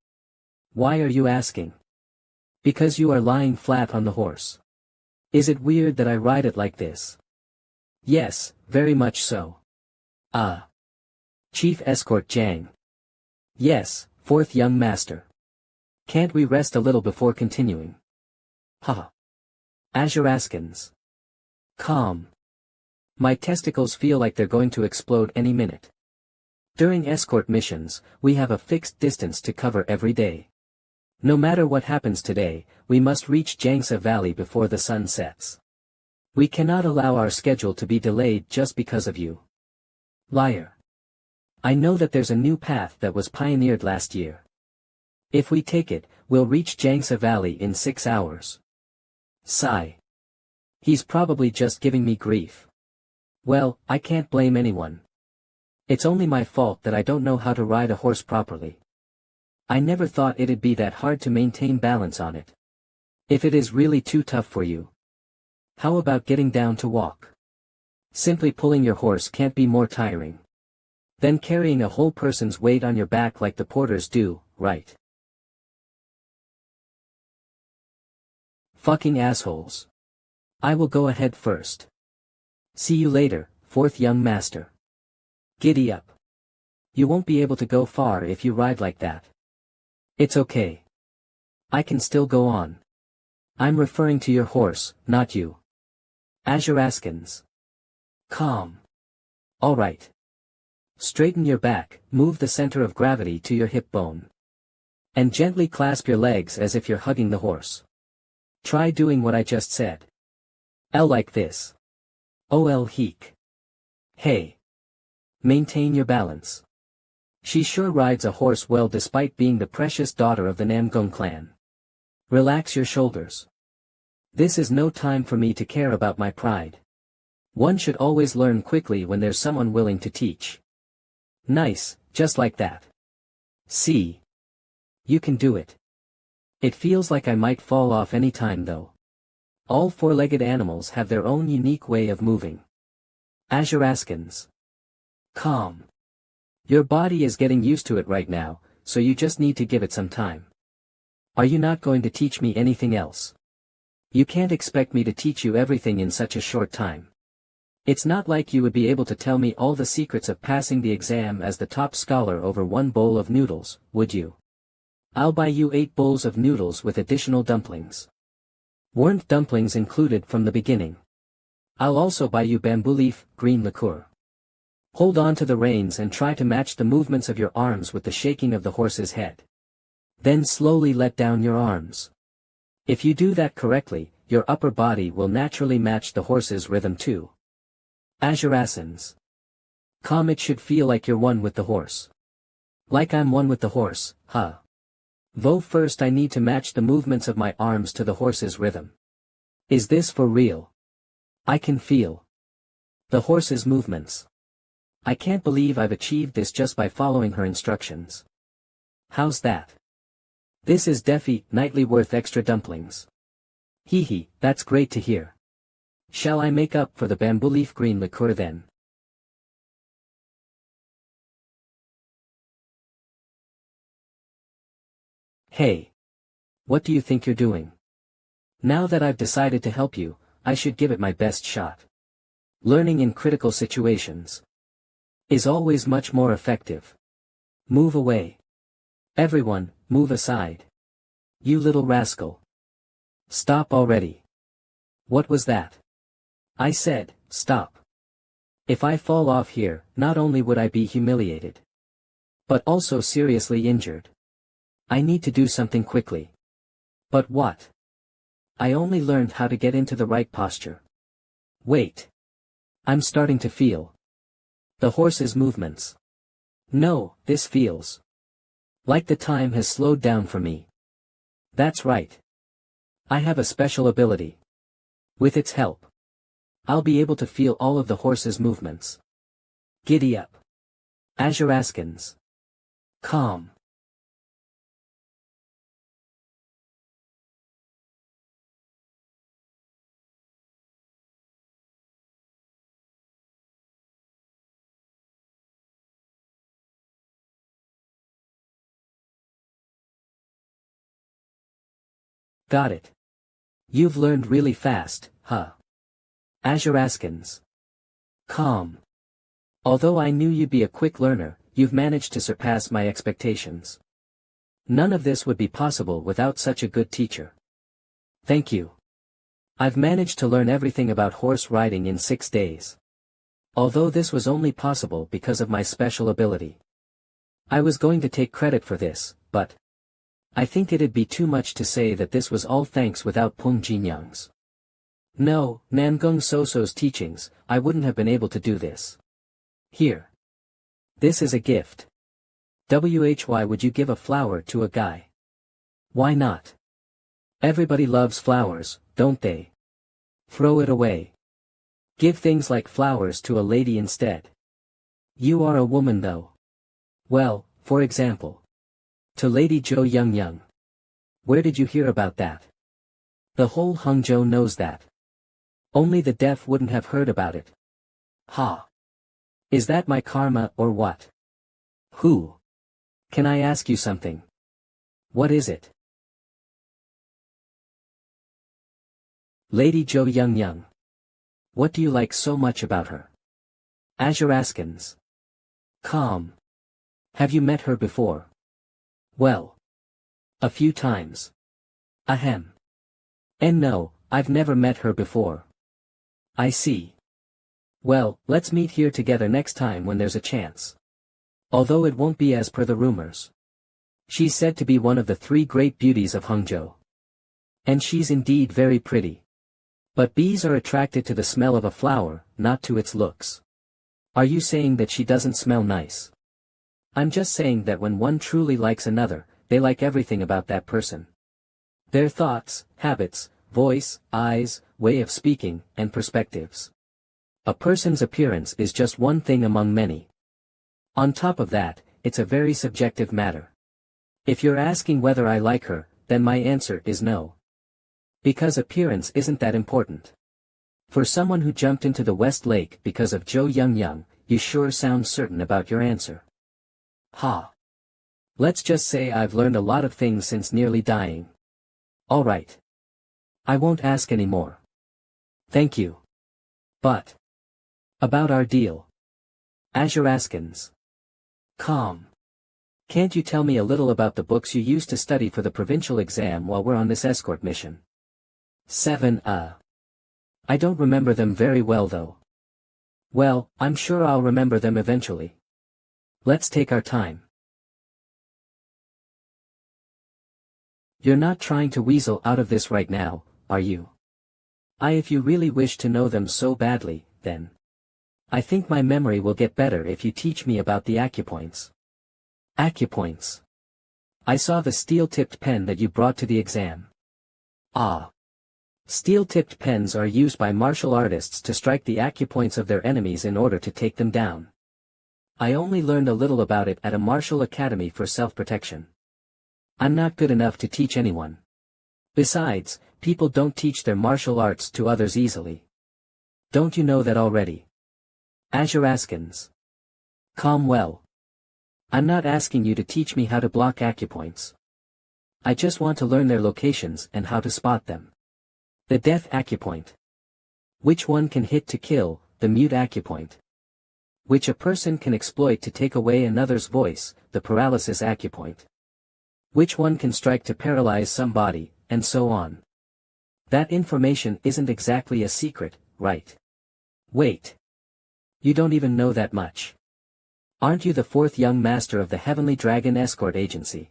Why are you asking? Because you are lying flat on the horse. Is it weird that I ride it like this? Yes, very much so. Ah. Chief Escort Jang. Yes, fourth young master. Can't we rest a little before continuing? Haha. Azuraskins. Calm. My testicles feel like they're going to explode any minute. During escort missions, we have a fixed distance to cover every day. No matter what happens today, we must reach Jangsa Valley before the sun sets. We cannot allow our schedule to be delayed just because of you. Liar. I know that there's a new path that was pioneered last year. If we take it, we'll reach Jangsa Valley in 6 hours. Sigh. He's probably just giving me grief. Well, I can't blame anyone. It's only my fault that I don't know how to ride a horse properly. I never thought it'd be that hard to maintain balance on it. If it is really too tough for you, how about getting down to walk? Simply pulling your horse can't be more tiring than carrying a whole person's weight on your back like the porters do, right? Fucking assholes. I will go ahead first. See you later, fourth young master. Giddy up. You won't be able to go far if you ride like that. It's okay. I can still go on. I'm referring to your horse, not you. Azuraskins. Calm. Alright. Straighten your back, move the center of gravity to your hip bone. And gently clasp your legs as if you're hugging the horse. Try doing what I just said. L like this. OL heek. Hey. Maintain your balance. She sure rides a horse well despite being the precious daughter of the Namgung clan. Relax your shoulders. This is no time for me to care about my pride. One should always learn quickly when there's someone willing to teach. Nice, just like that. See? You can do it. It feels like I might fall off any time though. All four-legged animals have their own unique way of moving. Azuraskins. Calm. Your body is getting used to it right now, so you just need to give it some time. Are you not going to teach me anything else? You can't expect me to teach you everything in such a short time. It's not like you would be able to tell me all the secrets of passing the exam as the top scholar over one bowl of noodles, would you? I'll buy you 8 bowls of noodles with additional dumplings. Weren't dumplings included from the beginning? I'll also buy you bamboo leaf, green liqueur. Hold on to the reins and try to match the movements of your arms with the shaking of the horse's head. Then slowly let down your arms. If you do that correctly, your upper body will naturally match the horse's rhythm too. Ajurasans. Calm, it should feel like you're one with the horse. Like I'm one with the horse, huh? Though first I need to match the movements of my arms to the horse's rhythm. Is this for real? I can feel the horse's movements. I can't believe I've achieved this just by following her instructions. How's that? This is definitely worth extra dumplings. Hee hee, that's great to hear. Shall I make up for the bamboo leaf green liqueur then? Hey. What do you think you're doing? Now that I've decided to help you, I should give it my best shot. Learning in critical situations is always much more effective. Move away. Everyone, move aside. You little rascal. Stop already. What was that? I said, stop. If I fall off here, not only would I be humiliated, but also seriously injured. I need to do something quickly. But what? I only learned how to get into the right posture. Wait. I'm starting to feel the horse's movements. No, this feels like the time has slowed down for me. That's right. I have a special ability. With its help, I'll be able to feel all of the horse's movements. Giddy up. Ajuraskans. Calm. Got it. You've learned really fast, huh? Ajuraskans. Calm. Although I knew you'd be a quick learner, you've managed to surpass my expectations. None of this would be possible without such a good teacher. Thank you. I've managed to learn everything about horse riding in 6 days. Although this was only possible because of my special ability. I was going to take credit for this, but I think it'd be too much to say that this was all thanks without Peng Jinyang's. No, Nangung Soso's teachings, I wouldn't have been able to do this. Here. This is a gift. Why would you give a flower to a guy? Why not? Everybody loves flowers, don't they? Throw it away. Give things like flowers to a lady instead. You are a woman though. Well, for example. To Lady Zhou Yungyang. Where did you hear about that? The whole Hangzhou knows that. Only the deaf wouldn't have heard about it. Ha! Is that my karma or what? Who? Can I ask you something? What is it? Lady Zhou Yungyang. What do you like so much about her? Ajuraskans. Calm. Have you met her before? Well. A few times. Ahem. And no, I've never met her before. I see. Well, let's meet here together next time when there's a chance. Although it won't be as per the rumors. She's said to be one of the 3 great beauties of Hangzhou. And she's indeed very pretty. But bees are attracted to the smell of a flower, not to its looks. Are you saying that she doesn't smell nice? I'm just saying that when one truly likes another, they like everything about that person. Their thoughts, habits, voice, eyes, way of speaking, and perspectives. A person's appearance is just one thing among many. On top of that, it's a very subjective matter. If you're asking whether I like her, then my answer is no. Because appearance isn't that important. For someone who jumped into the West Lake because of Zhou Yungyang, you sure sound certain about your answer. Ha! Let's just say I've learned a lot of things since nearly dying. Alright. I won't ask any more. Thank you. But about our deal. Ajuraskans. Calm. Can't you tell me a little about the books you used to study for the provincial exam while we're on this escort mission? 7. I don't remember them very well though. Well, I'm sure I'll remember them eventually. Let's take our time. You're not trying to weasel out of this right now, are you? If you really wish to know them so badly, then I think my memory will get better if you teach me about the acupoints. Acupoints. I saw the steel-tipped pen that you brought to the exam. Steel-tipped pens are used by martial artists to strike the acupoints of their enemies in order to take them down. I only learned a little about it at a martial academy for self-protection. I'm not good enough to teach anyone. Besides, people don't teach their martial arts to others easily. Don't you know that already? Azuraskins. Calm well. I'm not asking you to teach me how to block acupoints. I just want to learn their locations and how to spot them. The death acupoint. Which one can hit to kill, the mute acupoint. Which a person can exploit to take away another's voice, the paralysis acupoint. Which one can strike to paralyze somebody, and so on. That information isn't exactly a secret, right? Wait. You don't even know that much. Aren't you the fourth young master of the Heavenly Dragon Escort Agency?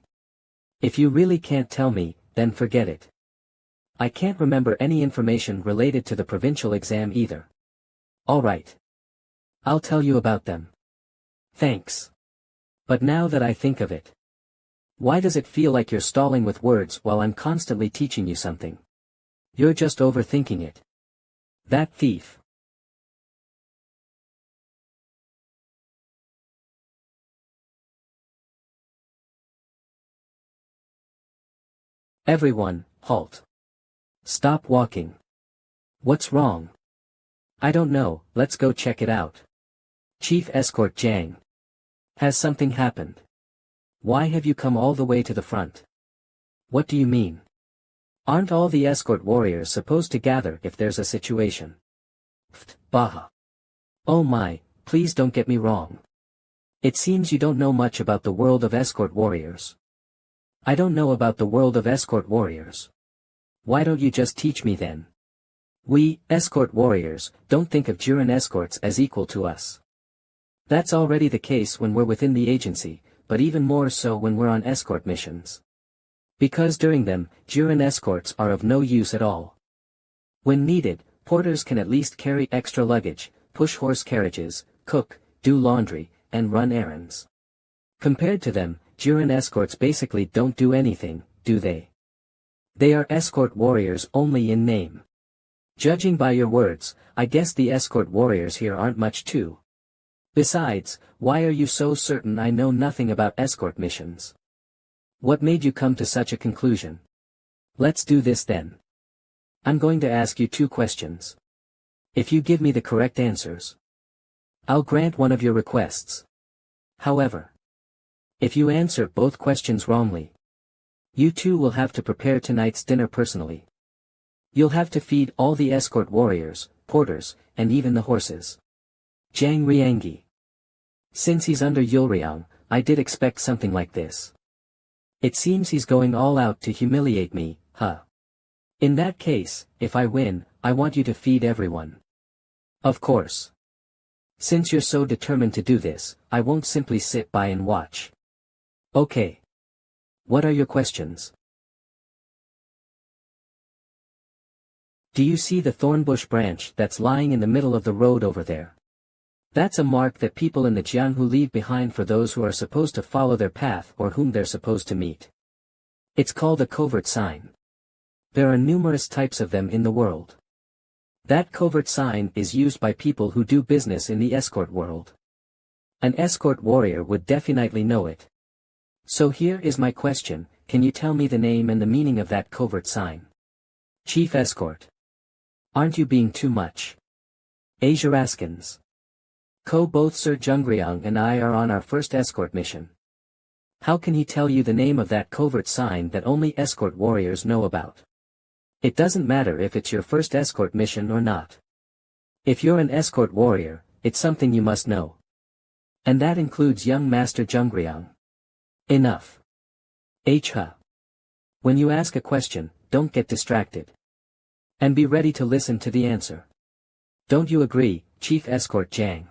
If you really can't tell me, then forget it. I can't remember any information related to the provincial exam either. Alright. I'll tell you about them. Thanks. But now that I think of it, why does it feel like you're stalling with words while I'm constantly teaching you something? You're just overthinking it. That thief. Everyone, halt. Stop walking. What's wrong? I don't know, let's go check it out. Chief Escort Jang. Has something happened? Why have you come all the way to the front? What do you mean? Aren't all the escort warriors supposed to gather if there's a situation? Baha. Oh my, please don't get me wrong. It seems you don't know much about the world of escort warriors. I don't know about the world of escort warriors. Why don't you just teach me then? We, escort warriors, don't think of Jiren escorts as equal to us. That's already the case when we're within the agency, but even more so when we're on escort missions. Because during them, Jiren escorts are of no use at all. When needed, porters can at least carry extra luggage, push horse carriages, cook, do laundry, and run errands. Compared to them, Jiren escorts basically don't do anything, do they? They are escort warriors only in name. Judging by your words, I guess the escort warriors here aren't much too. Besides, why are you so certain I know nothing about escort missions? What made you come to such a conclusion? Let's do this then. I'm going to ask you 2 questions. If you give me the correct answers, I'll grant one of your requests. However, if you answer both questions wrongly, you too will have to prepare tonight's dinner personally. You'll have to feed all the escort warriors, porters, and even the horses. Jiang Riangi. Since he's under Yulriang, I did expect something like this. It seems he's going all out to humiliate me, huh? In that case, if I win, I want you to feed everyone. Of course. Since you're so determined to do this, I won't simply sit by and watch. Okay. What are your questions? Do you see the thornbush branch that's lying in the middle of the road over there? That's a mark that people in the Jianghu leave behind for those who are supposed to follow their path or whom they're supposed to meet. It's called a covert sign. There are numerous types of them in the world. That covert sign is used by people who do business in the escort world. An escort warrior would definitely know it. So here is my question, can you tell me the name and the meaning of that covert sign? Chief Escort. Aren't you being too much? Azuraskins. Both Sir Jungriang and I are on our first escort mission. How can he tell you the name of that covert sign that only escort warriors know about? It doesn't matter if it's your first escort mission or not. If you're an escort warrior, it's something you must know. And that includes young Master Jungriang. Enough. When you ask a question, don't get distracted. And be ready to listen to the answer. Don't you agree, Chief Escort Jang?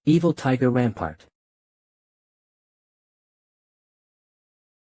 Evil Tiger Rampart.